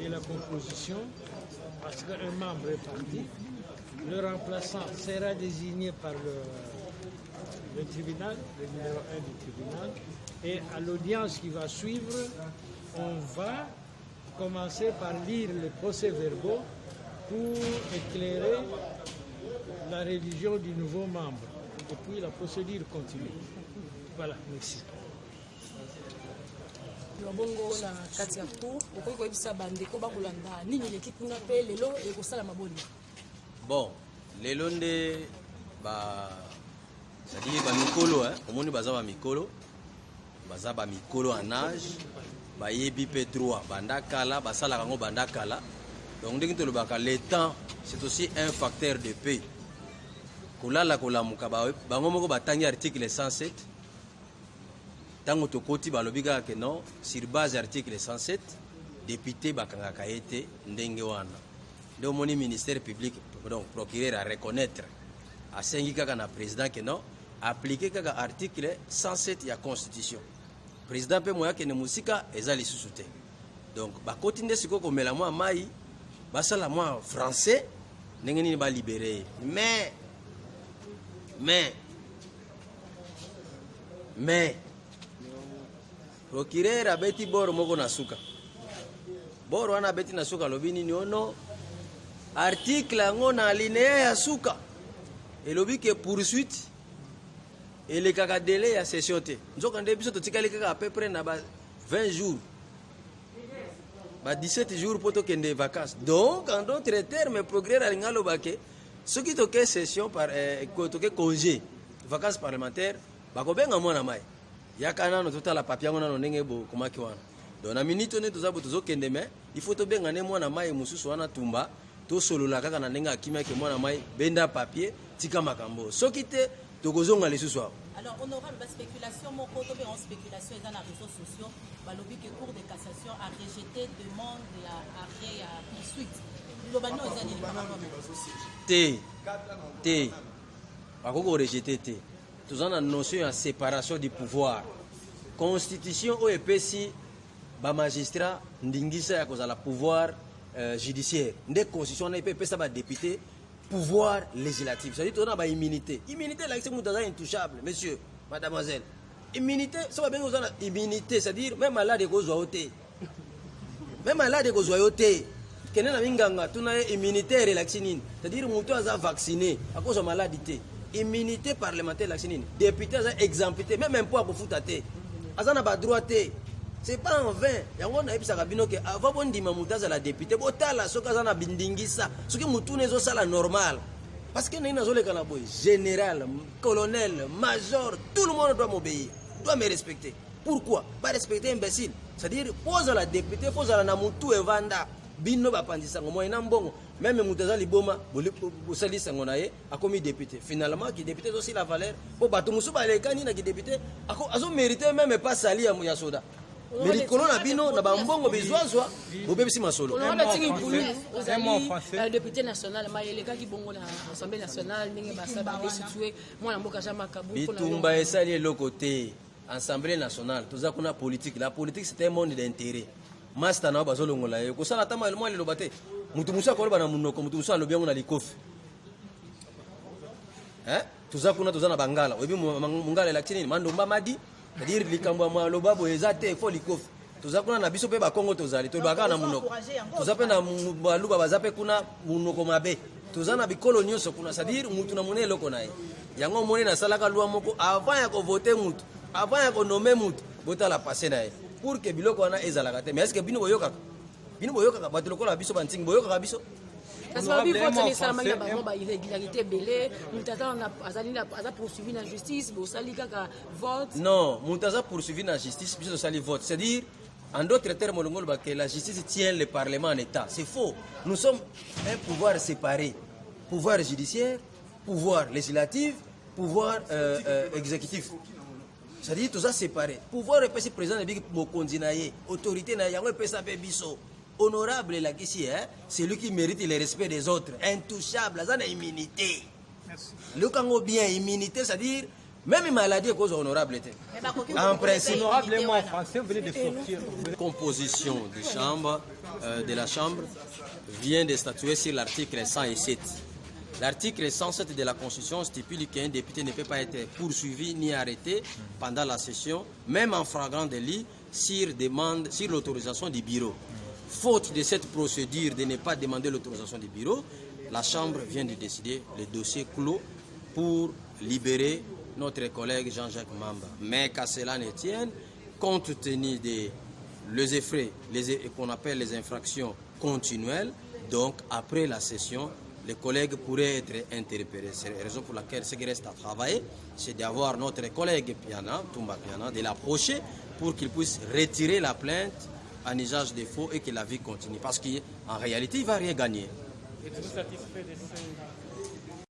de la composition, parce qu'un membre est parti. Le remplaçant sera désigné par le tribunal, le numéro 1 du tribunal. Et à l'audience qui va suivre, on va commencer par lire les procès-verbaux pour éclairer la révision du nouveau membre. Et puis la procédure continue. Voilà, merci. Bongo na kati ya cour okoki koyebisa bandeko bakolanda nini leki kuna mpe lelo ekosala maboni. Bon, lelo nde c'est-à-dire bamikolo omoni baza bamikolo en âge bayebi mpe droit banda kala basalaka yango banda kala. Donc ndenge tolobaka le temps c'est aussi un facteur de paix. Kolala kolamuka bango moko batangi article 107 tango tokoti balobi kaka ke non sur base article 107 député bakangaka ye te ndenge wana nde omoni ministère public donc procureur a reconnaître asengi kaka na président ke non appliqué kaka article 107 ya constitution président mpe moya kende mosika eza lisusu te. Donc bakoti nde sikoyo komela mwa mai basala mwa français ndenge nini balibere mais procureur abeti boro moko na suka boro wana abeti na suka lobi nini ono article yango na alinea ya suka elobi ke poursuite elekaka délai ya session te nzoka nde biso totikali kaka à peu près na ba 20 jours ba 17 jours po tokende vacances. Donc en d'autres termes procureur alinga aloba ke soki toke session par toke congé vacances parlementaires bakobenga mwana mai yakana no totala papier ngona no ndenge bo komaki wana. Donc na minute ne tozabo tozokende mais il faut tobenga ne mwana mai mususu wana tumba to solola kaka na ndenge akimia ke mwana mai benda papier tika makambo soki te tokozonga lisusu. Alors honorable ba spéculation moko to be en spéculation dans les réseaux sociaux balobi que cour de cassation a rejeté demande ya arrêt ya poursuite lobano ezali te bakoko rejeté te tozana notion ya séparation du pouvoir constitution o epesi ba magistrat ndingisa ya kozala pouvoir judiciaire nde constitution na epesa ba député pouvoir législatif. C'est-à-dire qu'on a ba immunité. Immunité là c'est mudaza intouchable, monsieur, mademoiselle. Immunité, ça va bien aux immunité, c'est-à-dire même malade ko zoyote. Même malade ko zoyote. Kenen na minganga tuna immunité relaxinine. C'est-à-dire muto aza vacciné à cause de maladie. Immunité parlementaire relaxinine. Député aza exempté, même un poids ko futate. Aza na ba droit te. C'est pas en vain. Yango na ebisa kabino ke avant bon ndima mutaza la député botala soka za na bindingisa soki mutu nezo sala normal parce que na zo le kana boy général colonel major tout le monde doit m'obéir doit me respecter. Pourquoi pas respecter imbécile? C'est-à-dire pose la député pose la na mutu evanda bino ba pandisa ngo moyena mbongo même mutaza liboma bo salisa ngona ye akomi député finalement qui député aussi la valeur po bato musu ba lekani na ki député azo mériter même pas sali ya soda. Mais les colons abino na bambongo bezwazwa obebisi masolo. On a tingi pulu ozali député national mayeleka ki bongo na assemblée nationale ndenge basa ba destituer mwana mboka jama kabu ko na bitumba esali eloko te assemblée nationale toza kuna politique la politique c'est un monde d'intérêt master na bazolongola ye ko sala tama mwa lelo bate mutu musa ko bana munoko mutu musa lobi yango na likofi toza kuna toza na bangala obi mungala lakini mandomba madi c'est-à-dire likambo ya maloba boye eza te fo likofi toza kuna na biso mpe bakongo tozali tolobaka na munoko toza mpe na baluba baza mpe kuna munoko mabe toza na bikolo nyonso kuna c'est-à-dire mutu na mone eloko na ye yango mone nasalaka lwa moko avant ya kovote mutu avant ya konome mutu botala passé na ye pour que biloko wana ezalaka te mais est-ce que bino boyokaka bato lokola biso bantingi boyokaka biso parce que bi vote ni sama ngi ba ba irrégularité belé mutata na azali na aza poursuivi na justice bo sali kaka vote non mutaza poursuivi na justice biso sali vote c'est-à-dire en d'autres termes que la justice tient le parlement en état. C'est faux. Nous sommes un pouvoir séparé, pouvoir judiciaire, pouvoir législatif, pouvoir exécutif. C'est-à-dire tout ça séparé. Pouvoir est président de Mokondi naye, autorité naye, yango pesa pe biso. Honorable là ici, c'est lui qui mérite le respect des autres, intouchable, ça a immunité. Le kango bien immunité, c'est-à-dire Même maladie cause honorable était. En principe, Honorablement en français, vous venez de sortir. la composition de la Chambre vient de statuer sur l'article 107. L'article 107 de la Constitution stipule qu'un député ne peut pas être poursuivi ni arrêté pendant la session, même en flagrant délit, sur l'autorisation du bureau. Faute de cette procédure de ne pas demander l'autorisation du bureau, la Chambre vient de décider le dossier clos pour libérer notre collègue Jean-Jacques Mamba. Mais qu'à cela ne tienne, compte tenu des effets qu'on appelle les infractions continuelles, donc après la session, les collègues pourraient être interpellés. C'est la raison pour laquelle ce qui reste à travailler, c'est d'avoir notre collègue Toumba Piana, de l'approcher pour qu'il puisse retirer la plainte en usage de faux et que la vie continue. Parce qu'en réalité, il ne va rien gagner. Êtes-vous satisfait de ce